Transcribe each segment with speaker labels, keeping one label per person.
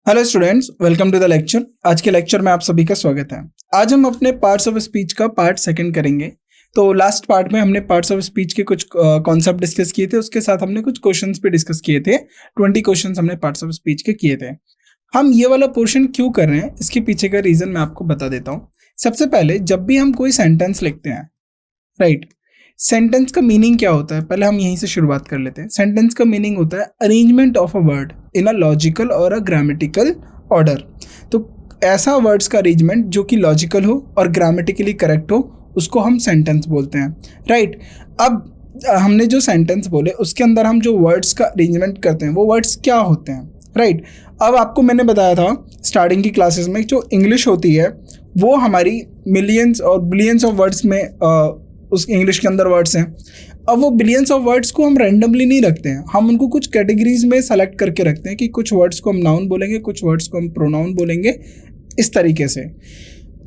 Speaker 1: Hello students, welcome to the lecture. आज के lecture में आप सभी का स्वागत है। आज हम अपने पार्ट्स ऑफ स्पीच का पार्ट सेकंड करेंगे। तो लास्ट पार्ट में हमने पार्ट्स ऑफ स्पीच के कुछ कॉन्सेप्ट डिस्कस किए थे, उसके साथ हमने कुछ क्वेश्चंस भी डिस्कस किए थे। 20 क्वेश्चंस हमने पार्ट्स ऑफ स्पीच के किए थे। हम ये वाला पोर्शन क्यों कर रहे हैं, इसके पीछे का रीज़न मैं आपको बता देता हूँ। सबसे पहले जब भी हम कोई सेंटेंस लिखते हैं, राइट, सेंटेंस का मीनिंग क्या होता है, पहले हम यहीं से शुरुआत कर लेते हैं। सेंटेंस का मीनिंग होता है arrangement of a word in a logical और अ ग्रामेटिकल ऑर्डर। तो ऐसा वर्ड्स का अरेंजमेंट जो कि लॉजिकल हो और ग्रामेटिकली करेक्ट हो, उसको हम सेंटेंस बोलते हैं, राइट। अब हमने जो सेंटेंस बोले उसके अंदर हम जो वर्ड्स का अरेंजमेंट करते हैं वो वर्ड्स क्या होते हैं, राइट। अब आपको मैंने बताया था स्टार्टिंग की क्लासेस में, जो इंग्लिश होती है वो हमारी मिलियंस और बिलियंस ऑफ वर्ड्स में उस इंग्लिश के अंदर वर्ड्स हैं। अब वो बिलियंस ऑफ वर्ड्स को हम रैंडमली नहीं रखते हैं, हम उनको कुछ कैटेगरीज में सेलेक्ट करके रखते हैं कि कुछ वर्ड्स को हम नाउन बोलेंगे, कुछ वर्ड्स को हम प्रोनाउन बोलेंगे, इस तरीके से।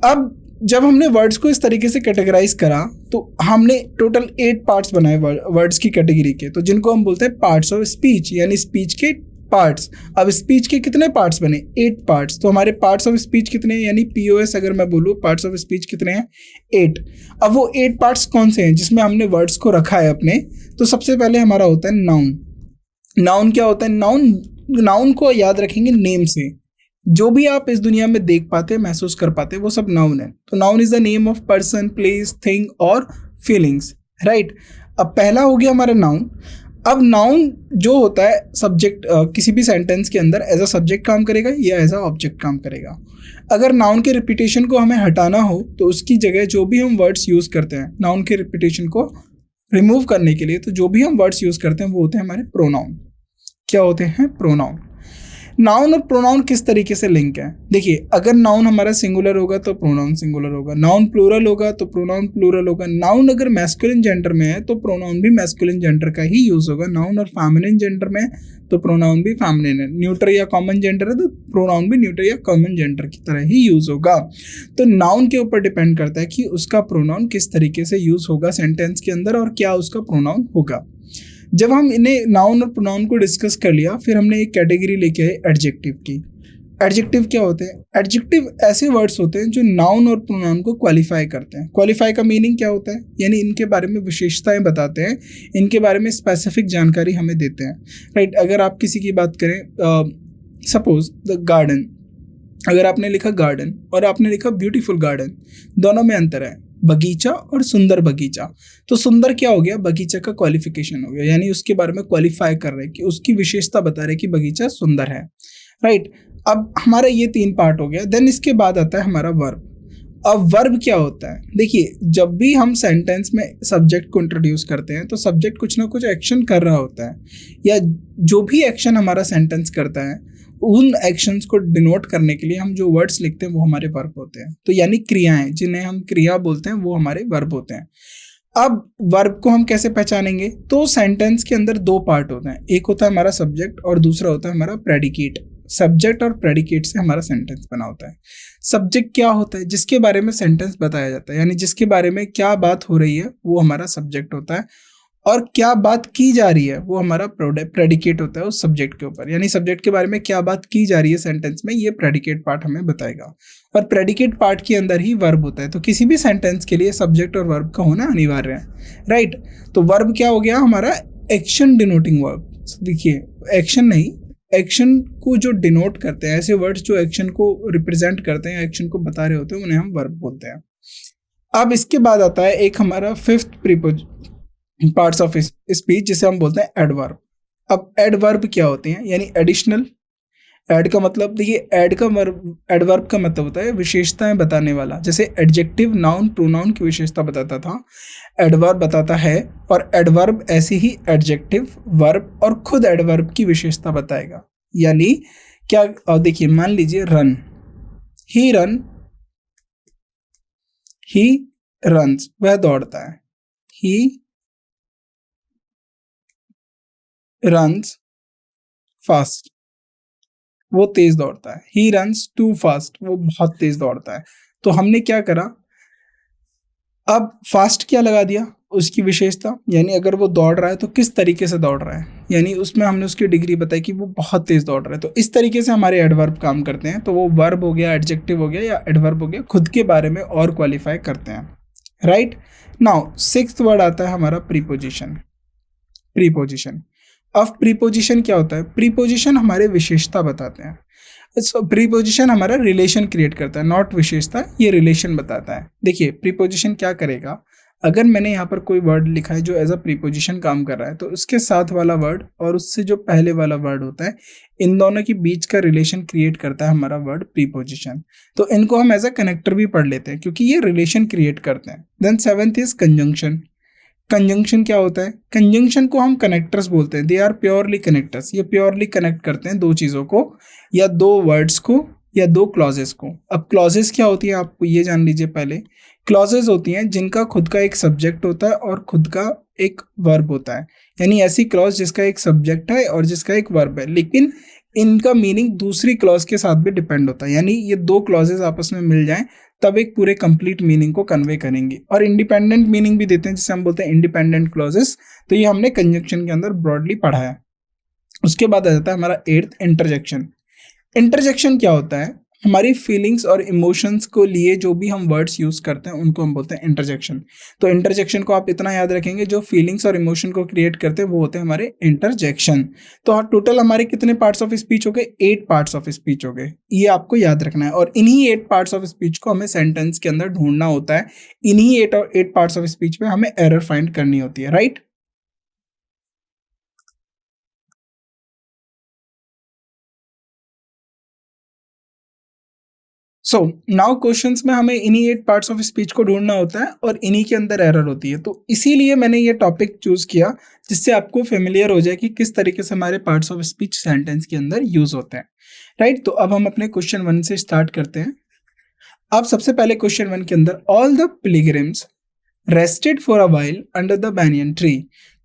Speaker 1: अब जब हमने वर्ड्स को इस तरीके से कैटेगराइज करा तो हमने टोटल 8 पार्ट्स बनाए वर्ड्स की कैटेगरी के, तो जिनको हम बोलते हैं पार्ट्स ऑफ स्पीच, यानी स्पीच के पार्ट्स। अब स्पीच के कितने पार्ट्स बने? 8 पार्ट्स। तो हमारे पार्ट्स ऑफ स्पीच कितने हैं, यानी POS अगर मैं बोलूँ पार्ट्स ऑफ स्पीच कितने हैं? 8। अब वो 8 पार्ट्स कौन से हैं जिसमें हमने वर्ड्स को रखा है अपने? तो सबसे पहले हमारा होता है नाउन। नाउन क्या होता है? नाउन को याद रखेंगे नेम से। जो भी आप इस दुनिया में देख पाते हैं, महसूस कर पाते हैं, वो सब नाउन है। तो noun is the name of person, place, thing और फीलिंग्स, राइट। अब पहला हो गया हमारा नाउन। अब नाउन जो होता है सब्जेक्ट, किसी भी सेंटेंस के अंदर एज अ सब्जेक्ट काम करेगा या एज अ ऑब्जेक्ट काम करेगा। अगर नाउन के रिपीटेशन को हमें हटाना हो तो उसकी जगह जो भी हम वर्ड्स यूज़ करते हैं नाउन के रिपीटेशन को रिमूव करने के लिए, तो जो भी हम वर्ड्स यूज़ करते हैं वो होते हैं हमारे प्रोनाउन। क्या होते हैं? प्रोनाउन। नाउन और प्रोनाउन किस तरीके से लिंक है? देखिए, अगर नाउन हमारा सिंगुलर होगा तो प्रोनाउन सिंगुलर होगा, नाउन प्लूरल होगा तो प्रोनाउन प्लूरल होगा, नाउन अगर मैस्कुलिन जेंडर में है तो प्रोनाउन भी मैस्कुलिन जेंडर का ही यूज होगा, नाउन और फेमिनिन जेंडर में है तो प्रोनाउन भी फेमिनिन है, न्यूट्रल या कॉमन जेंडर है तो प्रोनाउन भी न्यूट्रल या कॉमन जेंडर की तरह ही यूज होगा। तो नाउन के ऊपर डिपेंड करता है कि उसका प्रोनाउन किस तरीके से यूज होगा सेंटेंस के अंदर और क्या उसका प्रोनाउन होगा। जब हम इन्हें नाउन और प्रोनाउन को डिस्कस कर लिया, फिर हमने एक कैटेगरी लेके आए एडजेक्टिव की। एडजेक्टिव क्या होते हैं? एडजेक्टिव ऐसे वर्ड्स होते हैं जो नाउन और प्रोनाउन को क्वालिफाई करते हैं। क्वालिफाई का मीनिंग क्या होता है? यानी इनके बारे में विशेषताएं बताते हैं, इनके बारे में स्पेसिफिक जानकारी हमें देते हैं, राइट। अगर आप किसी की बात करें, सपोज द गार्डन, अगर आपने लिखा गार्डन और आपने लिखा ब्यूटीफुल गार्डन, दोनों में अंतर है, बगीचा और सुंदर बगीचा। तो सुंदर क्या हो गया? बगीचा का क्वालिफिकेशन हो गया, यानी उसके बारे में क्वालिफाई कर रहे हैं कि उसकी विशेषता बता रहे कि बगीचा सुंदर है, राइट। अब हमारा ये 3 पार्ट हो गया। देन इसके बाद आता है हमारा वर्ब। अब वर्ब क्या होता है? देखिए, जब भी हम सेंटेंस में सब्जेक्ट को इंट्रोड्यूस करते हैं तो सब्जेक्ट कुछ ना कुछ एक्शन कर रहा होता है, या जो भी एक्शन हमारा सेंटेंस करता है उन एक्शंस को डिनोट करने के लिए हम जो वर्ड्स लिखते हैं वो हमारे वर्ब होते हैं। तो यानी क्रियाएं, जिन्हें हम क्रिया बोलते हैं, वो हमारे वर्ब होते हैं। अब वर्ब को हम कैसे पहचानेंगे? तो सेंटेंस के अंदर 2 पार्ट होते हैं, एक होता है हमारा सब्जेक्ट और दूसरा होता है हमारा प्रेडिकेट। सब्जेक्ट और प्रेडिकेट से हमारा सेंटेंस बना होता है। सब्जेक्ट क्या होता है? जिसके बारे में सेंटेंस बताया जाता है, यानी जिसके बारे में क्या बात हो रही है वो हमारा सब्जेक्ट होता है, और क्या बात की जा रही है वो हमारा प्रेडिकेट होता है उस सब्जेक्ट के ऊपर। यानी सब्जेक्ट के बारे में क्या बात की जा रही है सेंटेंस में, ये प्रेडिकेट पार्ट हमें बताएगा, और प्रेडिकेट पार्ट के अंदर ही वर्ब होता है। तो किसी भी सेंटेंस के लिए सब्जेक्ट और वर्ब का होना अनिवार्य है, राइट। तो वर्ब क्या हो गया? हमारा एक्शन डिनोटिंग वर्ब। देखिए, एक्शन नहीं, एक्शन को जो डिनोट करते हैं, ऐसे वर्ड्स जो एक्शन को रिप्रेजेंट करते हैं, एक्शन को बता रहे होते हैं, उन्हें हम वर्ब बोलते हैं। अब इसके बाद आता है एक हमारा 5th पार्ट्स ऑफ स्पीच, जिसे हम बोलते हैं एडवर्ब। अब एडवर्ब क्या होते हैं? यानी एडिशनल। एड का मतलब, देखिए, एडवर्ब का मतलब होता है विशेषताएं बताने वाला। जैसे एडजेक्टिव नाउन प्रोनाउन की विशेषता बताता था, एडवर्ब बताता है, और एडवर्ब ऐसे ही एडजेक्टिव, वर्ब और खुद एडवर्ब की विशेषता बताएगा। यानी क्या? देखिए, मान लीजिए रन, ही रन्स, वह दौड़ता है, ही रन्स फास्ट, वो तेज दौड़ता है, ही रन्स टू फास्ट, वो बहुत तेज दौड़ता है। तो हमने क्या करा? अब फास्ट क्या लगा दिया? उसकी विशेषता, यानी अगर वो दौड़ रहा है तो किस तरीके से दौड़ रहा है, यानी उसमें हमने उसकी डिग्री बताई कि वो बहुत तेज दौड़ रहा है। तो इस तरीके से हमारे एडवर्ब काम करते हैं। तो वो वर्ब हो गया, एडजेक्टिव हो गया या एडवर्ब हो गया, खुद के बारे में और क्वालिफाई करते हैं, राइट। नाउ सिक्स्थ वर्ड आता है हमारा प्रीपोजिशन। प्रीपोजिशन, अब प्रीपोजिशन क्या होता है? प्रीपोजिशन हमारे विशेषता बताते हैं। प्रीपोजिशन हमारा रिलेशन क्रिएट करता है, नॉट विशेषता, ये रिलेशन बताता है। देखिए प्रीपोजिशन क्या करेगा, अगर मैंने यहाँ पर कोई वर्ड लिखा है जो एज अ प्रीपोजिशन काम कर रहा है, तो उसके साथ वाला वर्ड और उससे जो पहले वाला वर्ड होता है, इन दोनों के बीच का रिलेशन क्रिएट करता है हमारा वर्ड प्रीपोजिशन। तो इनको हम एज अ कनेक्टर भी पढ़ लेते हैं क्योंकि ये रिलेशन क्रिएट करते हैं। Then seventh is conjunction. Conjunction क्या होता है? कंजंक्शन को हम कनेक्टर्स बोलते हैं। दे आर प्योरली कनेक्टर्स, ये प्योरली कनेक्ट करते हैं दो चीज़ों को, या दो वर्ड्स को, या दो क्लॉजेस को। अब क्लॉजेस क्या होती है आप ये जान लीजिए पहले। क्लॉजेस होती हैं जिनका खुद का एक सब्जेक्ट होता है और खुद का एक वर्ब होता है, यानी ऐसी क्लॉज जिसका एक सब्जेक्ट है और जिसका एक वर्ब है, लेकिन इनका मीनिंग दूसरी क्लॉज के साथ भी डिपेंड होता है। यानी ये दो क्लॉजेस आपस में मिल जाएं तब एक पूरे कंप्लीट मीनिंग को कन्वे करेंगे, और इंडिपेंडेंट मीनिंग भी देते हैं जिसे हम बोलते हैं इंडिपेंडेंट क्लॉजेस। तो ये हमने कंजंक्शन के अंदर ब्रॉडली पढ़ा है। उसके बाद आ जाता है हमारा एट्थ, इंटरजेक्शन। इंटरजेक्शन क्या होता है? हमारी फीलिंग्स और इमोशंस को लिए जो भी हम वर्ड्स यूज करते हैं उनको हम बोलते हैं इंटरजेक्शन। तो इंटरजेक्शन को आप इतना याद रखेंगे, जो फीलिंग्स और इमोशन को क्रिएट करते हैं वो होते हैं हमारे इंटरजेक्शन। तो टोटल हमारे कितने पार्ट्स ऑफ स्पीच हो गए? 8 पार्ट्स ऑफ स्पीच हो गए, ये आपको याद रखना है। और इन्हीं 8 पार्ट्स ऑफ स्पीच को हमें सेंटेंस के अंदर ढूंढना होता है। इन्हीं 8 पार्ट्स ऑफ स्पीच में हमें एरर फाइंड करनी होती है, राइट। सो नाउ क्वेश्चंस में हमें इन्हीं 8 पार्ट्स ऑफ स्पीच को ढूंढना होता है और इन्हीं के अंदर एरर होती है। तो इसीलिए मैंने ये टॉपिक चूज किया जिससे आपको फेमिलियर हो जाए कि किस तरीके से हमारे पार्ट्स ऑफ स्पीच सेंटेंस के अंदर यूज होते हैं, राइट। तो अब हम अपने क्वेश्चन 1 से स्टार्ट करते हैं। अब सबसे पहले क्वेश्चन 1 के अंदर, all the pilgrims rested for a while under the banyan tree.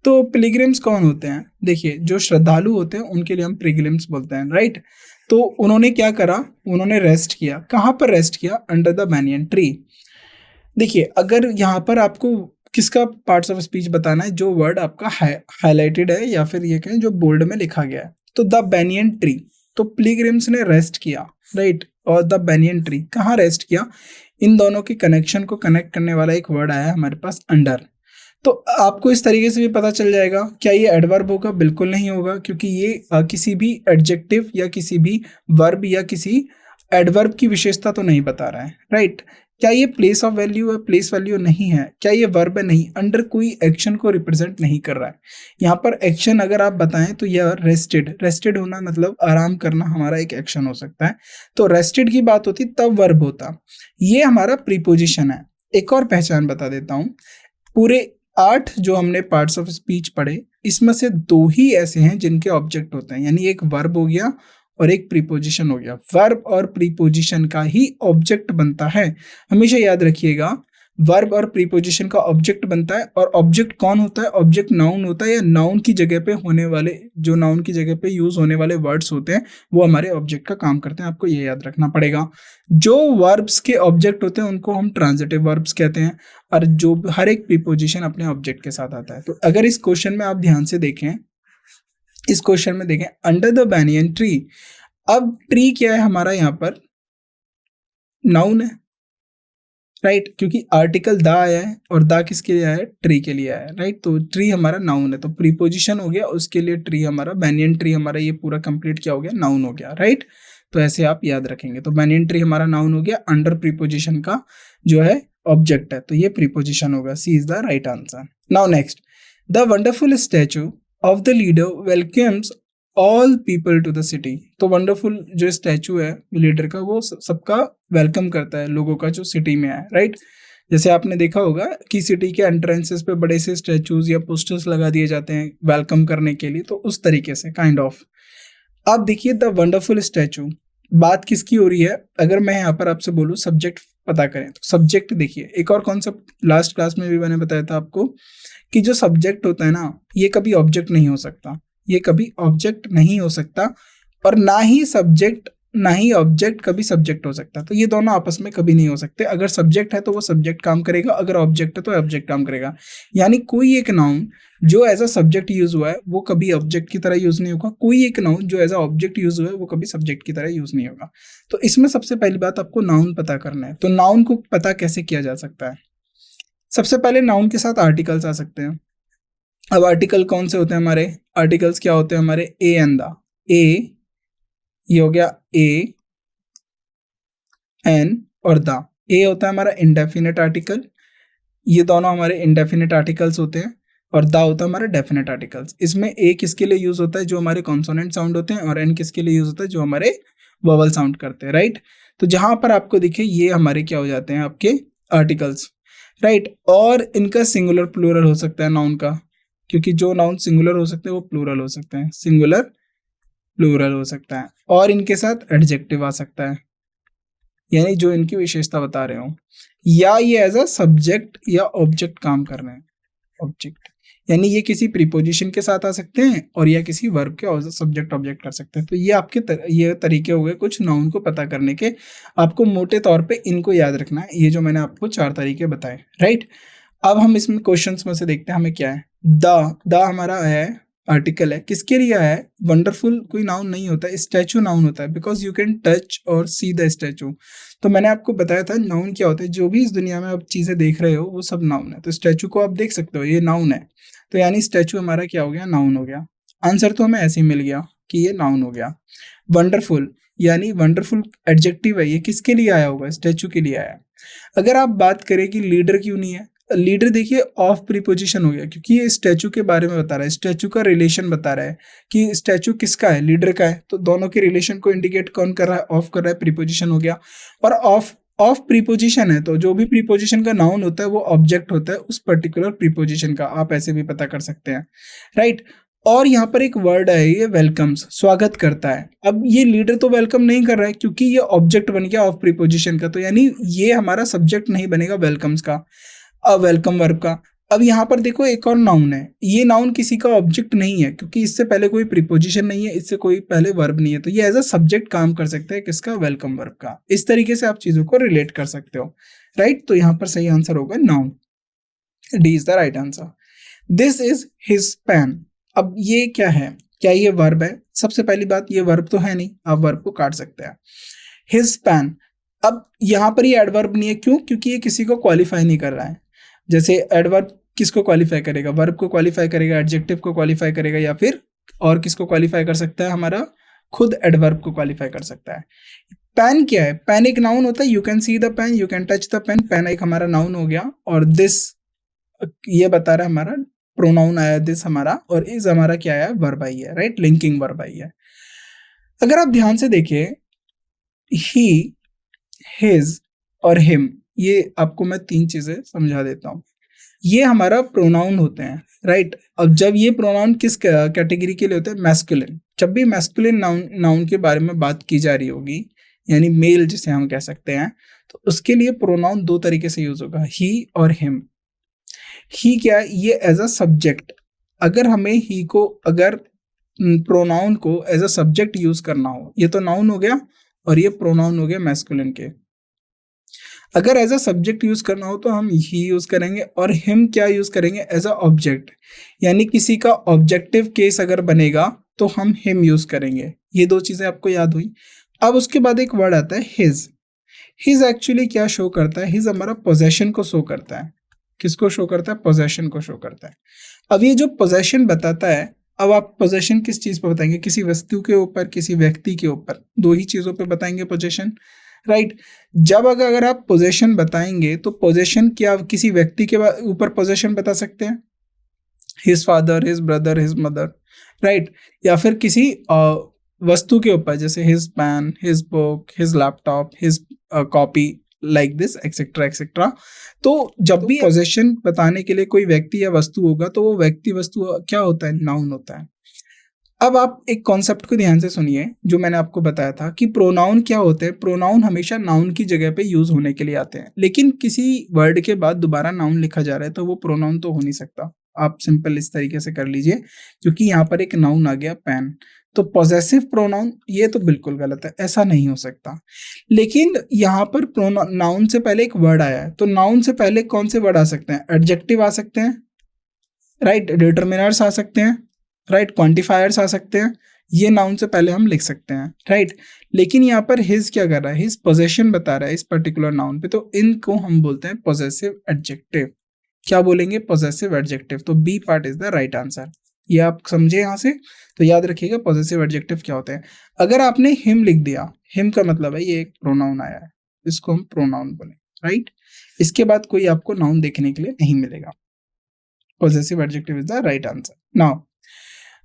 Speaker 1: तो पिलग्रिम्स कौन होते हैं? देखिए जो श्रद्धालु होते हैं उनके लिए हम पिलग्रिम्स बोलते हैं, राइट। तो उन्होंने क्या करा? उन्होंने रेस्ट किया। कहाँ पर रेस्ट किया? Under the banyan tree. देखिए अगर यहाँ पर आपको किसका पार्ट्स ऑफ स्पीच बताना है, जो वर्ड आपका हाईलाइटेड है या फिर ये कहें जो बोल्ड में लिखा गया है, तो द बैनियन ट्री। तो पिलग्रिम्स ने रेस्ट किया, राइट। और द बैनियन ट्री कहाँ रेस्ट किया? इन दोनों के कनेक्शन को कनेक्ट करने वाला एक वर्ड आया है हमारे पास, अंडर। तो आपको इस तरीके से भी पता चल जाएगा। क्या ये एडवर्ब होगा? बिल्कुल नहीं होगा, क्योंकि ये किसी भी एडजेक्टिव या किसी भी वर्ब या किसी एडवर्ब की विशेषता तो नहीं बता रहा है, राइट। क्या ये प्लेस ऑफ वैल्यू है? प्लेस वैल्यू नहीं है। क्या ये वर्ब है? नहीं। अंडर कोई एक्शन को रिप्रेजेंट नहीं कर रहा है। यहाँ पर एक्शन अगर आप बताएं तो यह रेस्टेड, रेस्टेड होना मतलब आराम करना हमारा एक एक्शन हो सकता है। तो रेस्टेड की बात होती तब वर्ब होता। ये हमारा प्रीपोजिशन है। एक और पहचान बता देता हूँ। पूरे 8 जो हमने पार्ट्स ऑफ स्पीच पढ़े, इसमें से 2 ही ऐसे हैं जिनके ऑब्जेक्ट होते हैं, यानी एक वर्ब हो गया और एक प्रीपोजिशन हो गया। वर्ब और प्रीपोजिशन का ही ऑब्जेक्ट बनता है, हमेशा याद रखिएगा। वर्ब और प्रीपोजिशन का ऑब्जेक्ट बनता है, और ऑब्जेक्ट कौन होता है? ऑब्जेक्ट नाउन होता है, या नाउन की जगह पे होने वाले, जो नाउन की जगह पे यूज होने वाले वर्ड्स होते हैं वो हमारे ऑब्जेक्ट का काम करते हैं। आपको ये याद रखना पड़ेगा। जो वर्ब्स के ऑब्जेक्ट होते हैं उनको हम ट्रांजिटिव वर्ब्स कहते हैं, और जो हर एक प्रीपोजिशन अपने ऑब्जेक्ट के साथ आता है। तो अगर इस क्वेश्चन में आप ध्यान से देखें, इस क्वेश्चन में देखें अंडर द बैनियन ट्री। अब ट्री क्या है हमारा? यहाँ पर नाउन है, राइट, क्योंकि आर्टिकल द आया है, और द किसके लिए आया है? ट्री के लिए आया है, राइट। तो ट्री हमारा नाउन है, तो प्रीपोजिशन हो गया, उसके लिए ट्री हमारा, बैनियन ट्री हमारा ये पूरा कंप्लीट क्या हो गया? नाउन हो गया, राइट। तो ऐसे आप याद रखेंगे। तो बैनियन ट्री हमारा नाउन हो गया, अंडर प्रीपोजिशन का जो है ऑब्जेक्ट है, तो ये प्रीपोजिशन होगा। C is the right answer. Now next, the wonderful statue of the leader welcomes all people to the city. तो वंडरफुल जो स्टैचू है लीडर का, वो सबका वेलकम करता है, लोगों का जो सिटी में है, राइट। जैसे आपने देखा होगा कि सिटी के एंट्रेंसेस पे बड़े से स्टैचूज या पोस्टर्स लगा दिए जाते हैं वेलकम करने के लिए, तो उस तरीके से काइंड ऑफ। अब देखिए द वंडरफुल स्टैचू, बात किसकी हो रही है? अगर मैं यहाँ पर आपसे बोलूँ सब्जेक्ट पता करें, तो सब्जेक्ट देखिए, एक और कॉन्सेप्ट लास्ट क्लास में भी मैंने बताया था आपको कि जो सब्जेक्ट होता है ना, ये कभी ऑब्जेक्ट नहीं हो सकता, ये कभी ऑब्जेक्ट नहीं हो सकता, और ना ही सब्जेक्ट ना ही ऑब्जेक्ट कभी सब्जेक्ट हो सकता है। तो ये दोनों आपस में कभी नहीं हो सकते। अगर सब्जेक्ट है तो वो सब्जेक्ट काम करेगा, अगर ऑब्जेक्ट है तो ऑब्जेक्ट काम करेगा। यानी कोई एक नाउन जो एज अ सब्जेक्ट यूज हुआ है वो कभी ऑब्जेक्ट की तरह यूज नहीं होगा, कोई एक नाउन जो एज अ ऑब्जेक्ट यूज हुआ है वो कभी सब्जेक्ट की तरह यूज नहीं होगा। तो इसमें सबसे पहली बात आपको नाउन पता करना है। तो नाउन को पता कैसे किया जा सकता है? सबसे पहले नाउन के साथ आर्टिकल्स आ सकते हैं। अब आर्टिकल कौन से होते हैं हमारे? आर्टिकल्स क्या होते हैं हमारे? A and the. ए, ये हो गया ए, एन और द। ए होता है हमारा इंडेफिनेट आर्टिकल, ये दोनों हमारे इंडेफिनेट आर्टिकल्स होते हैं, और द होता है हमारा डेफिनेट आर्टिकल्स। इसमें ए किसके लिए यूज होता है? जो हमारे कॉन्सोनेंट साउंड होते हैं, और एन किसके लिए यूज होता है? जो हमारे वोवल साउंड करते हैं, राइट। तो जहां पर आपको दिखे ये हमारे क्या हो जाते हैं? आपके आर्टिकल्स, राइट। और इनका सिंगुलर प्लूरल हो सकता है नाउन का, क्योंकि जो नाउन सिंगुलर हो सकते हैं वो प्लूरल हो सकते हैं, सिंगुलर प्लूरल हो सकता है। और इनके साथ एडजेक्टिव आ सकता है, यानी जो इनकी विशेषता बता रहे हो, या ये एज अ सब्जेक्ट या ऑब्जेक्ट काम कर रहे हैं। ऑब्जेक्ट यानी ये किसी प्रीपोजिशन के साथ आ सकते हैं, और या किसी वर्ब के सब्जेक्ट ऑब्जेक्ट कर सकते हैं। तो ये आपके ये तरीके हो गए कुछ नाउन को पता करने के। आपको मोटे तौर पे इनको याद रखना है, ये जो मैंने आपको 4 तरीके बताए, राइट। अब हम इसमें क्वेश्चंस में से देखते हैं हमें क्या है। द हमारा है आर्टिकल है, किसके लिए है? वंडरफुल कोई नाउन नहीं होता, स्टैचू नाउन होता है, बिकॉज यू कैन टच और सी द स्टैचू। तो मैंने आपको बताया था नाउन क्या होता है, जो भी इस दुनिया में आप चीजें देख रहे हो वो सब नाउन है। तो स्टैचू को आप देख सकते हो, ये नाउन है। तो यानी स्टैचू हमारा क्या हो गया? नाउन हो गया। आंसर तो हमें ऐसे ही मिल गया कि ये नाउन हो गया। वंडरफुल यानी वंडरफुल एडजेक्टिव है, ये किसके लिए आया होगा? स्टैचू के लिए आया। अगर आप बात करें कि लीडर क्यों नहीं है, लीडर देखिए ऑफ प्रीपोजिशन हो गया, क्योंकि ये स्टैचू के बारे में बता रहा है, स्टैचू का रिलेशन बता रहा है कि स्टैचू किसका है? लीडर का है। तो दोनों के रिलेशन को इंडिकेट कौन कर रहा है? ऑफ कर रहा है, प्रीपोजिशन हो गया। और ऑफ ऑफ प्रीपोजिशन है, तो जो भी प्रीपोजिशन का नाउन होता है वो ऑब्जेक्ट होता है उस पर्टिकुलर प्रीपोजिशन का, आप ऐसे भी पता कर सकते हैं, राइट। और यहाँ पर एक वर्ड है, ये वेलकम्स, स्वागत करता है। अब ये लीडर तो वेलकम नहीं कर रहा है, क्योंकि ये ऑब्जेक्ट बन गया ऑफ प्रीपोजिशन का, तो यानी ये हमारा सब्जेक्ट नहीं बनेगा वेलकम्स का, वेलकम वर्ब का। अब यहाँ पर देखो एक और नाउन है, ये नाउन किसी का ऑब्जेक्ट नहीं है, क्योंकि इससे पहले कोई प्रीपोजिशन नहीं है, इससे कोई पहले वर्ब नहीं है, तो ये एज अ सब्जेक्ट काम कर सकता है किसका? वेलकम वर्ब का। इस तरीके से आप चीजों को रिलेट कर सकते हो, राइट। तो यहाँ पर सही आंसर होगा noun, D is the right answer. This is his pen. अब ये क्या है? क्या ये वर्ब है? सबसे पहली बात, ये वर्ब तो है नहीं, आप वर्ब को काट सकते हैं। हिज पेन, अब यहाँ पर ये एडवर्ब नहीं है, क्यों? क्योंकि ये किसी को क्वालिफाई नहीं कर रहा है। जैसे एडवर्ब किसको क्वालिफाई करेगा? वर्ब को क्वालिफाई करेगा, एडजेक्टिव को क्वालिफाई करेगा, या फिर और किसको क्वालिफाई कर सकता है? हमारा खुद एडवर्ब को क्वालिफाई कर सकता है। पेन क्या है? पेन एक नाउन होता है, you can see the pen, you can touch the pen, pen एक हमारा नाउन हो गया। और दिस ये बता रहा है हमारा प्रोनाउन आया दिस हमारा, और इज हमारा क्या आया? वर्ब आई है, राइट, लिंकिंग वर्ब आई है। अगर आप ध्यान से देखें, ही, हिज और हिम, ये आपको मैं 3 चीजें समझा देता हूँ। ये हमारा प्रोनाउन होते हैं, राइट। अब जब ये प्रोनाउन किस कैटेगरी के लिए होते हैं? मैस्कुलिन। जब भी मैस्कुलिन नाउन के बारे में बात की जा रही होगी, यानी मेल जिसे हम कह सकते हैं, तो उसके लिए प्रोनाउन 2 तरीके से यूज होगा, ही और हिम। ही क्या है? ये एज अ सब्जेक्ट, अगर हमें ही को, अगर प्रोनाउन को एज अ सब्जेक्ट यूज करना हो, ये तो नाउन हो गया और ये प्रोनाउन हो गया मैस्कुलिन के। अगर एज अ सब्जेक्ट यूज करना हो तो हम ही यूज करेंगे, और हिम क्या यूज करेंगे? एज अ ऑब्जेक्ट, यानी किसी का ऑब्जेक्टिव केस अगर बनेगा तो हम हिम यूज करेंगे। ये 2 चीजें आपको याद हुई। अब उसके बाद एक वर्ड आता है हिज। हिज एक्चुअली क्या शो करता है? हिज हमारा पोजेशन को शो करता है। किसको शो करता है? पोजेशन को शो करता है। अब ये जो पोजेशन बताता है, अब आप पोजेशन किस चीज पर बताएंगे? किसी वस्तु के ऊपर, किसी व्यक्ति के ऊपर, 2 ही चीजों पे बताएंगे पोजेशन, राइट। जब अगर आप पोजेशन बताएंगे तो पोजेशन क्या किसी व्यक्ति के ऊपर पोजेशन बता सकते हैं? His father, his brother, his mother, right. या फिर किसी वस्तु के ऊपर, जैसे his pen, his book, his laptop, his copy, like this, etcetera etcetera. तो जब भी पोजेशन बताने के लिए कोई व्यक्ति या वस्तु होगा तो वो व्यक्ति वस्तु क्या होता है? नाउन होता है। अब आप एक कॉन्सेप्ट को ध्यान से सुनिए, जो मैंने आपको बताया था कि प्रोनाउन क्या होते हैं। प्रोनाउन हमेशा नाउन की जगह पे यूज होने के लिए आते हैं, लेकिन किसी वर्ड के बाद दोबारा नाउन लिखा जा रहा है तो वो प्रोनाउन तो हो नहीं सकता। आप सिंपल इस तरीके से कर लीजिए, क्योंकि यहाँ पर एक नाउन आ गया पेन, तो पॉजेसिव प्रोनाउन ये तो बिल्कुल गलत है, ऐसा नहीं हो सकता। लेकिन यहाँ पर प्रोनाउन नाउन से पहले एक वर्ड आया है, तो नाउन से पहले कौन से वर्ड आ सकते हैं? एडजेक्टिव आ सकते हैं, राइट, डिटर्मिनर्स आ सकते हैं, राइट, क्वांटिफायर्स आ सकते हैं, ये नाउन से पहले हम लिख सकते हैं, राइट। लेकिन यहाँ पर हिज क्या कर रहा है? हिज पोजेशन बता रहा है इस पर्टिकुलर नाउन पे, तो इनको हम बोलते हैं पॉजेसिव एडजेक्टिव। क्या बोलेंगे? Possessive adjective. तो B part is the right answer. ये आप समझे यहाँ से? तो याद रखिएगा पॉजेसिव एडजेक्टिव क्या होते हैं। अगर आपने हिम लिख दिया, हिम का मतलब है ये एक प्रोनाउन आया है, इसको हम प्रोनाउन बोले, राइट। इसके बाद कोई आपको नाउन देखने के लिए नहीं मिलेगा। Possessive adjective is the right answer. Now,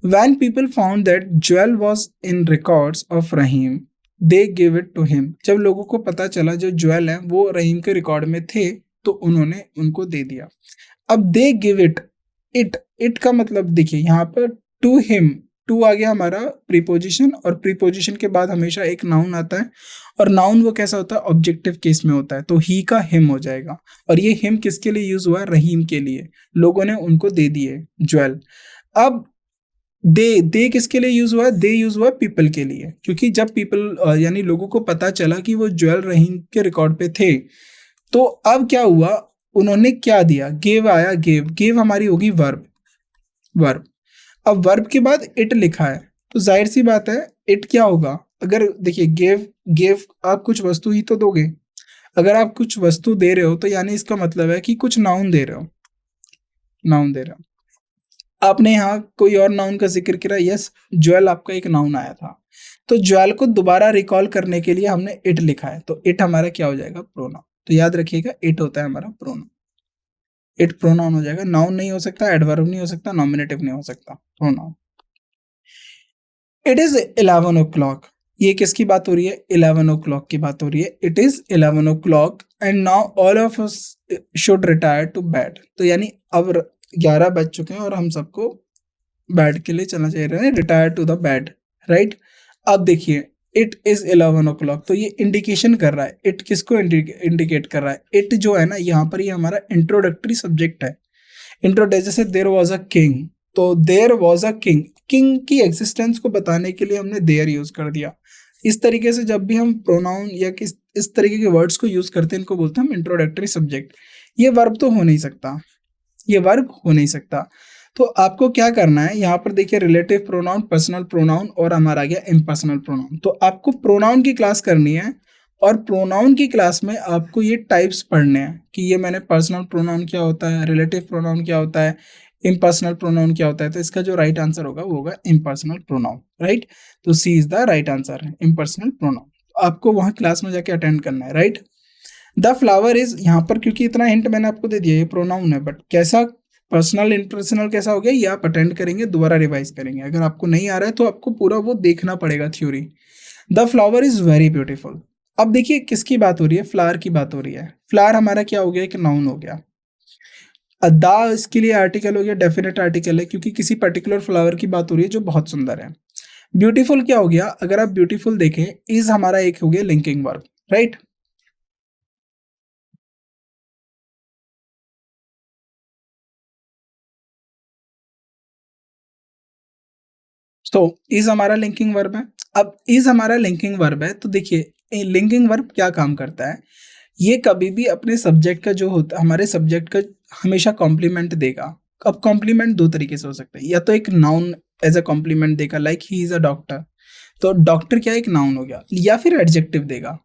Speaker 1: when people found that jewel was in records of Rahim, they gave it to him. जब लोगों को पता चला जो ज्वेल है वो रहीम के रिकॉर्ड में थे, तो उन्होंने उनको दे दिया। अब they give it, it का मतलब देखिए यहाँ पर to him, टू आ गया हमारा प्रीपोजिशन, और प्रीपोजिशन के बाद हमेशा एक नाउन आता है, और नाउन वो कैसा होता है? ऑब्जेक्टिव केस में होता है, तो ही का हिम हो जाएगा। और ये हिम किसके लिए यूज हुआ है? रहीम के लिए। लोगों ने उनको दे दिए ज्वेल। अब दे किसके लिए यूज हुआ है? दे यूज हुआ है पीपल के लिए, क्योंकि जब पीपल यानी लोगों को पता चला कि वो ज्वेल रहीम के रिकॉर्ड पे थे, तो अब क्या हुआ? उन्होंने क्या दिया? गिव आया, गिव हमारी होगी वर्ब। अब वर्ब के बाद इट लिखा है, तो जाहिर सी बात है इट क्या होगा? अगर देखिए गिव आप कुछ वस्तु ही तो दोगे। अगर आप कुछ वस्तु दे रहे हो तो यानी इसका मतलब है कि कुछ नाउन दे रहे हो। आपने यहाँ कोई और नाउन का जिक्र किया, यस, ज्वेल आपका एक नाउन आया था, तो ज्वेल को दोबारा रिकॉल करने के लिए हमने इट लिखा है, तो इट हमारा क्या हो जाएगा? प्रोनाउन। तो याद रखिएगा इट होता है हमारा प्रोनाउन। इट प्रोनाउन हो जाएगा, नाउन नहीं हो सकता, एडवर्ब नहीं हो सकता, नॉमिनेटिव नहीं हो सकता, प्रोनाउन। It is 11 o'clock। ये किसकी बात हो रही है? 11 o'clock की बात हो रही है। It is 11 o'clock and now all of us should retire to bed. तो यानी अब 11 बज चुके हैं और हम सबको बेड के लिए चलना चाहिए, retire to the bed, right. अब देखिए इट इज 11 o'clock, तो ये इंडिकेशन कर रहा है, इट किसको इंडिकेट कर रहा है? इट जो है ना यहाँ पर, ये हमारा इंट्रोडक्टरी सब्जेक्ट है। जैसे देयर वाज अ किंग, तो देयर वाज अ किंग की एग्जिस्टेंस को बताने के लिए हमने देयर यूज कर दिया। इस तरीके से जब भी हम प्रोनाउन या इस तरीके के वर्ड्स को यूज करते हैं, इनको बोलते हैं हम इंट्रोडक्टरी सब्जेक्ट। ये वर्ब तो हो नहीं सकता, तो आपको क्या करना है यहाँ पर? देखिए रिलेटिव प्रोनाउन, पर्सनल प्रोनाउन और हमारा आ गया इम्पर्सनल प्रोनाउन। तो आपको प्रोनाउन की क्लास करनी है, और प्रोनाउन की क्लास में आपको ये टाइप्स पढ़ने हैं कि ये मैंने पर्सनल प्रोनाउन क्या होता है, रिलेटिव प्रोनाउन क्या होता है, इम्पर्सनल प्रोनाउन क्या होता है। तो इसका जो राइट आंसर होगा वो होगा इम्पर्सनल प्रोनाउन, राइट। तो C is the right answer, impersonal pronoun. आपको वहाँ क्लास में जाके अटेंड करना है, राइट। द फ्लावर इज, यहाँ पर क्योंकि इतना हिंट मैंने आपको दे दिया, ये प्रोनाउन है, बट कैसा पर्सनल इम्पर्सनल कैसा हो गया ये आप अटेंड करेंगे, दोबारा रिवाइज करेंगे। अगर आपको नहीं आ रहा है तो आपको पूरा वो देखना पड़ेगा theory. The flower is very beautiful. अब देखिए किसकी बात हो रही है? फ्लावर की बात हो रही है। फ्लावर हमारा क्या हो गया? एक नाउन हो गया। दा इसके लिए आर्टिकल हो गया, डेफिनेट आर्टिकल है, क्योंकि किसी पर्टिकुलर फ्लावर की बात हो रही है जो बहुत सुंदर है। ब्यूटीफुल क्या हो गया? अगर आप ब्यूटीफुल देखें, इज हमारा एक हो गया लिंकिंग वर्ब, राइट। तो इज हमारा लिंकिंग वर्ब है। अब इज हमारा लिंकिंग वर्ब है, तो देखिए लिंकिंग वर्ब क्या काम करता है? ये कभी भी अपने सब्जेक्ट का जो होता है, हमारे सब्जेक्ट का हमेशा कॉम्प्लीमेंट देगा। अब कॉम्प्लीमेंट दो तरीके से हो सकता है, या तो एक नाउन एज अ कॉम्प्लीमेंट देगा, like he is a doctor, तो डॉक्टर क्या एक नाउन हो गया, या फिर एडजेक्टिव देगा।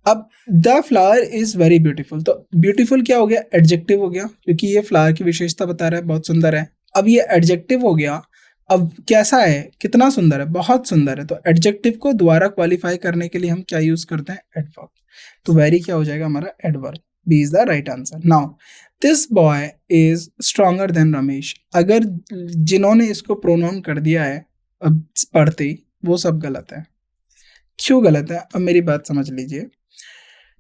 Speaker 1: अब the flower is very beautiful, तो ब्यूटीफुल क्या हो गया? एडजेक्टिव हो गया, क्योंकि ये फ्लावर की विशेषता बता रहा है, बहुत सुंदर है। अब ये एडजेक्टिव हो गया। अब कैसा है? कितना सुंदर है? बहुत सुंदर है। तो एडजेक्टिव को दोबारा क्वालिफाई करने के लिए हम क्या यूज करते हैं? एडवर्ब। तो वेरी क्या हो जाएगा हमारा? Adverb. B is the right answer. Now this boy is stronger than Ramesh. अगर जिन्होंने इसको प्रोनाउन कर दिया है अब पढ़ते ही, वो सब गलत है। क्यों गलत है? अब मेरी बात समझ लीजिए।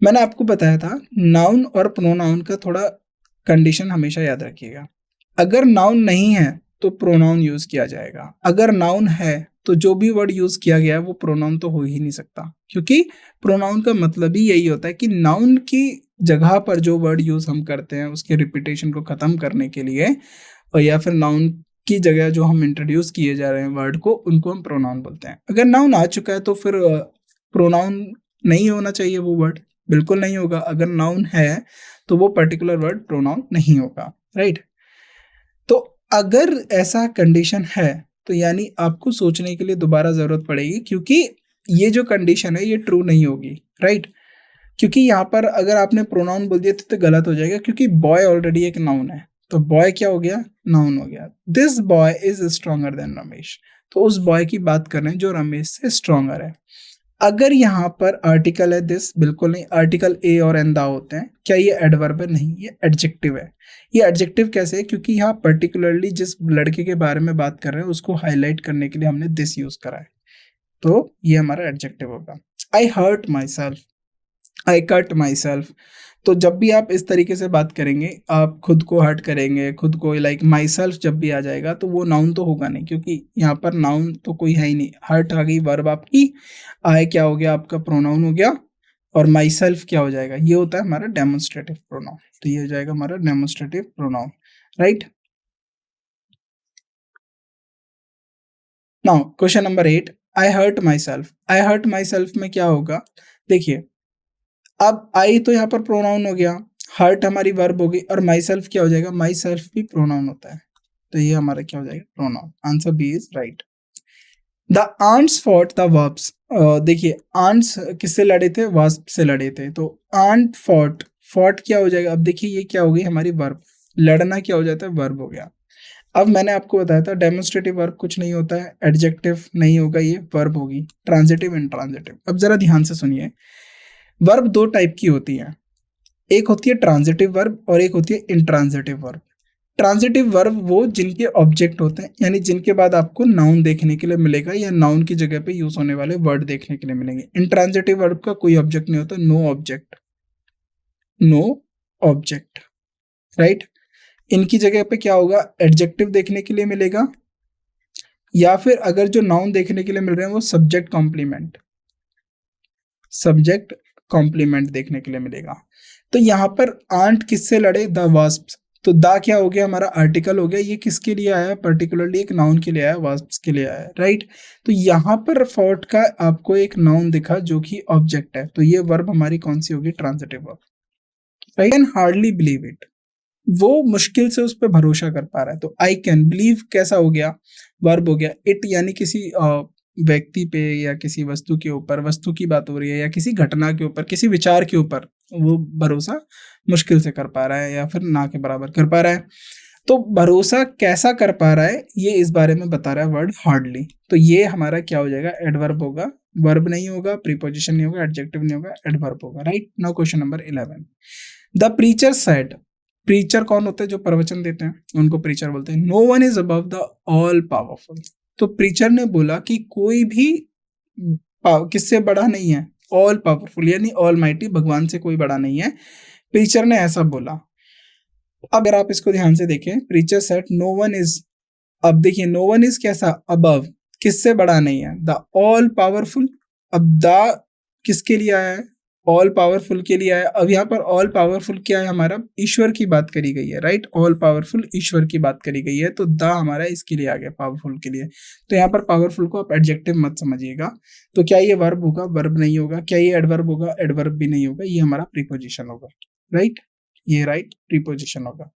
Speaker 1: मैंने आपको बताया था नाउन और प्रोनाउन का थोड़ा कंडीशन हमेशा याद रखिएगा। अगर नाउन नहीं है तो प्रोनाउन यूज किया जाएगा, अगर नाउन है तो जो भी वर्ड यूज किया गया है वो प्रोनाउन तो हो ही नहीं सकता, क्योंकि प्रोनाउन का मतलब ही यही होता है कि नाउन की जगह पर जो वर्ड यूज हम करते हैं उसके रिपीटेशन को खत्म करने के लिए, और या फिर नाउन की जगह जो हम इंट्रोड्यूस किए जा रहे हैं वर्ड को, उनको हम प्रोनाउन बोलते हैं। अगर नाउन आ चुका है तो फिर प्रोनाउन नहीं होना चाहिए वो वर्ड, बिल्कुल नहीं होगा। अगर नाउन है तो वो पर्टिकुलर वर्ड प्रोनाउन नहीं होगा, राइट। तो अगर ऐसा कंडीशन है तो यानी आपको सोचने के लिए दोबारा ज़रूरत पड़ेगी, क्योंकि ये जो कंडीशन है ये ट्रू नहीं होगी, राइट। क्योंकि यहाँ पर अगर आपने प्रोनाउन बोल दिया तो गलत हो जाएगा, क्योंकि बॉय ऑलरेडी एक नाउन है, तो बॉय क्या हो गया, नाउन हो गया। This boy is stronger than Ramesh, तो उस बॉय की बात कर रहे हैं जो रमेश से स्ट्रॉन्गर है। अगर यहाँ पर आर्टिकल है दिस, बिल्कुल नहीं, आर्टिकल ए और एन दा होते हैं। क्या ये एडवर्ब है? नहीं, ये एडजेक्टिव है। ये एडजेक्टिव कैसे है? क्योंकि यहाँ पर्टिकुलरली जिस लड़के के बारे में बात कर रहे हैं उसको हाईलाइट करने के लिए हमने दिस यूज करा है, तो ये हमारा एडजेक्टिव होगा। I hurt myself, I cut myself, तो जब भी आप इस तरीके से बात करेंगे, आप खुद को हर्ट करेंगे, खुद को, लाइक माई सेल्फ जब भी आ जाएगा तो वो नाउन तो होगा नहीं, क्योंकि यहाँ पर नाउन तो कोई है ही नहीं। हर्ट आ गई वर्ब आपकी, आई क्या हो गया आपका, प्रोनाउन हो गया, और माई सेल्फ क्या हो जाएगा, ये होता है हमारा डेमोन्स्ट्रेटिव प्रोनाउन। तो ये हो जाएगा हमारा demonstrative pronoun, right. Now question number 8, I hurt myself. I hurt myself में क्या होगा, देखिए, अब आई तो यहाँ पर प्रोनाउन हो गया, हर्ट हमारी वर्ब हो गई, और माई सेल्फ क्या हो जाएगा, माई सेल्फ भी प्रोनाउन होता है, तो ये हमारा क्या हो जाएगा, pronoun. Answer B is right. The ants fought the verbs, देखिए आंट्स किससे लड़े थे, वास्प से लड़े थे, तो आंट फॉट, फॉट क्या हो जाएगा, अब देखिए ये क्या हो गई हमारी वर्ब, लड़ना क्या हो जाता है, वर्ब हो गया। अब मैंने आपको बताया था डेमोन्स्ट्रेटिव वर्ब कुछ नहीं होता है, एडजेक्टिव नहीं होगा, ये वर्ब होगी, ट्रांजिटिव इंट्रांजिटिव। अब जरा ध्यान से सुनिए, वर्ब दो टाइप की होती है, एक होती है ट्रांजिटिव वर्ब और एक होती है इंट्रांजिटिव वर्ब। ट्रांजिटिव वर्ब वो जिनके ऑब्जेक्ट होते हैं, यानी जिनके बाद आपको नाउन देखने के लिए मिलेगा या नाउन की जगह पे यूज होने वाले वर्ड देखने के लिए मिलेंगे। इंट्रांजिटिव वर्ब का कोई ऑब्जेक्ट नहीं होता, no object, no object, right. इनकी जगह पे क्या होगा, एडजेक्टिव देखने के लिए मिलेगा, या फिर अगर जो नाउन देखने के लिए मिल रहे हैं वो सब्जेक्ट कॉम्प्लीमेंट, सब्जेक्ट कॉम्प्लीमेंट देखने के लिए मिलेगा। तो यहाँ पर आंट किससे लड़े, द वास्प्स, तो दा क्या हो गया हमारा, आर्टिकल हो गया, ये किसके लिए आया, पर्टिकुलरली एक नाउन के लिए आया, वास्प्स के लिए आया, राइट। तो यहाँ पर फॉट का आपको एक नाउन दिखा जो कि ऑब्जेक्ट है, तो ये वर्ब हमारी कौन सी होगी, transitive verb, right. Can hardly believe it, वो मुश्किल से उस पर भरोसा कर पा रहा है, तो आई कैन बिलीव कैसा हो गया, वर्ब हो गया। इट यानी किसी व्यक्ति पे या किसी वस्तु के ऊपर, वस्तु की बात हो रही है, या किसी घटना के ऊपर, किसी विचार के ऊपर वो भरोसा मुश्किल से कर पा रहा है, या फिर ना के बराबर कर पा रहा है। तो भरोसा कैसा कर पा रहा है ये इस बारे में बता रहा है वर्ड हार्डली, तो ये हमारा क्या हो जाएगा, एडवर्ब होगा, वर्ब नहीं होगा, प्रीपोजिशन नहीं होगा, एडजेक्टिव नहीं होगा, एडवर्ब होगा, right. Now question number 11, the preacher said, preacher कौन होते हैं, जो प्रवचन देते हैं उनको प्रीचर बोलते हैं। No one is above the all powerful, तो प्रीचर ने बोला कि कोई भी किससे बड़ा नहीं है, ऑल पावरफुल यानी ऑल माइटी, भगवान से कोई बड़ा नहीं है, प्रीचर ने ऐसा बोला। अब अगर आप इसको ध्यान से देखें, preacher said no one is, अब देखिए नो वन इज कैसा, अबव, किससे बड़ा नहीं है, द ऑल पावरफुल, अब द किसके लिए आया है, ऑल पावरफुल के लिए आया। अब यहाँ पर ऑल पावरफुल क्या है हमारा, ईश्वर की बात करी गई है, राइट, ऑल पावरफुल ईश्वर की बात करी गई है, तो द हमारा इसके लिए आ गया, पावरफुल के लिए। तो यहाँ पर पावरफुल को आप एडजेक्टिव मत समझिएगा, तो क्या ये वर्ब होगा, वर्ब नहीं होगा, क्या ये एडवर्ब होगा, एडवर्ब भी नहीं होगा, ये हमारा प्रीपोजिशन होगा, राइट, ये राइट प्रीपोजिशन होगा।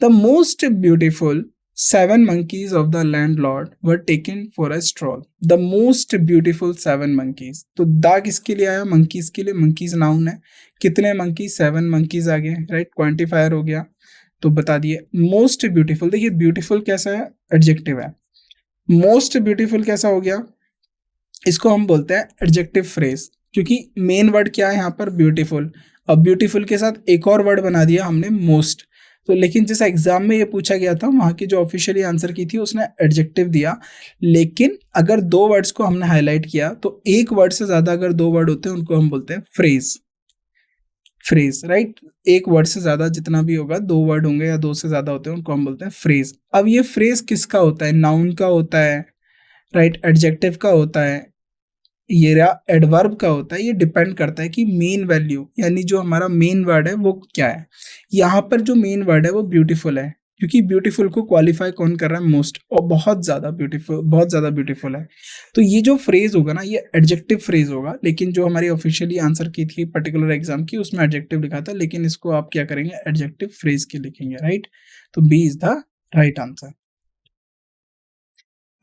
Speaker 1: The most beautiful 7 monkeys of the landlord were taken for a stroll. The most beautiful 7 monkeys. तो दा किसके लिए आया, monkeys के लिए, monkeys नाउन है, कितने monkeys, 7 monkeys आ गए, राइट, क्वांटिफायर हो गया, तो बता दिए। मोस्ट ब्यूटीफुल, देखिए ब्यूटीफुल कैसा है, एडजेक्टिव है, मोस्ट ब्यूटीफुल कैसा हो गया, इसको हम बोलते हैं एडजेक्टिव फ्रेज, क्योंकि मेन वर्ड क्या है यहाँ पर, ब्यूटीफुल। अब ब्यूटीफुल के साथ एक और वर्ड बना दिया हमने, मोस्ट। तो लेकिन जिस एग्जाम में ये पूछा गया था वहाँ की जो ऑफिशियली आंसर की थी उसने एडजेक्टिव दिया, लेकिन अगर 2 वर्ड्स को हमने हाईलाइट किया तो एक वर्ड से ज़्यादा अगर 2 वर्ड होते हैं उनको हम बोलते हैं फ्रेज, फ्रेज, राइट। एक वर्ड से ज़्यादा जितना भी होगा, 2 वर्ड होंगे या 2 से ज़्यादा होते हैं, उनको हम बोलते हैं फ्रेज। अब ये फ्रेज किसका होता है, नाउन का होता है, राइट, एडजेक्टिव का होता है, ये एडवर्ब का होता है, ये डिपेंड करता है कि मेन वैल्यू यानी जो हमारा मेन वर्ड है वो क्या है। यहाँ पर जो मेन वर्ड है वो ब्यूटीफुल है, क्योंकि ब्यूटीफुल को क्वालिफाई कौन कर रहा है? मोस्ट, और बहुत ज़्यादा ब्यूटीफुल, बहुत ज़्यादा ब्यूटीफुल है। तो ये जो फ्रेज होगा ना, ये एडजेक्टिव फ्रेज होगा, लेकिन जो हमारी ऑफिशियली आंसर की थी पर्टिकुलर एग्जाम की, उसमें एडजेक्टिव लिखा था, लेकिन इसको आप क्या करेंगे? एडजेक्टिव फ्रेज के लिखेंगे, राइट? तो B is the right answer.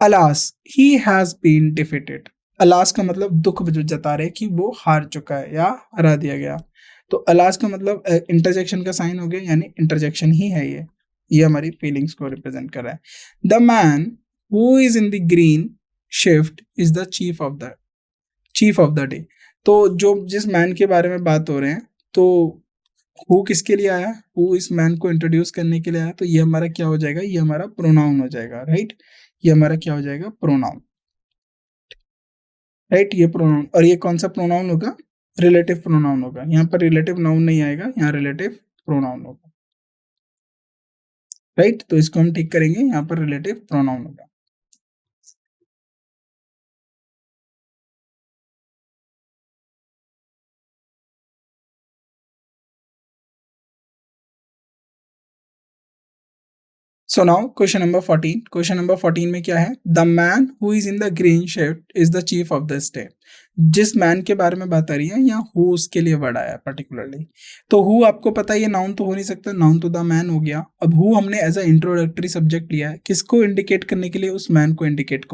Speaker 1: Alas, he has been defeated. Alas का मतलब दुख जता रहे कि वो हार चुका है या हरा दिया गया। तो अलास का मतलब इंटरजेक्शन का साइन हो गया, यानी इंटरजेक्शन ही है ये हमारी फीलिंग्स को रिप्रेजेंट कर रहा है। The man who is in the green shift is the chief of the day. तो जो जिस मैन के बारे में बात हो रहे हैं, तो हु किसके लिए आया? हु इस मैन को इंट्रोड्यूस करने के लिए आया, तो ये हमारा क्या हो जाएगा? ये हमारा प्रोनाउन हो जाएगा, राइट? ये हमारा क्या हो जाएगा? Pronoun, right? ये प्रोनाउन, और ये कौन सा प्रोनाउन होगा? रिलेटिव प्रोनाउन होगा। यहाँ पर रिलेटिव नाउन नहीं आएगा, यहाँ रिलेटिव प्रोनाउन होगा, राइट? तो इसको हम ठीक करेंगे, यहाँ पर रिलेटिव प्रोनाउन होगा। So now question number 14। Question number 14 में क्या है? The man who is in the green shift is the chief of the state. जिस मैन के बारे में बात आ रही है, यहाँ हु उसके लिए वर्ड आया पर्टिकुलरली। तो हु आपको पता है ये नाउन तो हो नहीं सकता, नाउन तो द मैन हो गया। अब हु हमने एज अ इंट्रोडक्टरी सब्जेक्ट लिया है, किसको इंडिकेट करने के लिए? उस मैन को इंडिकेट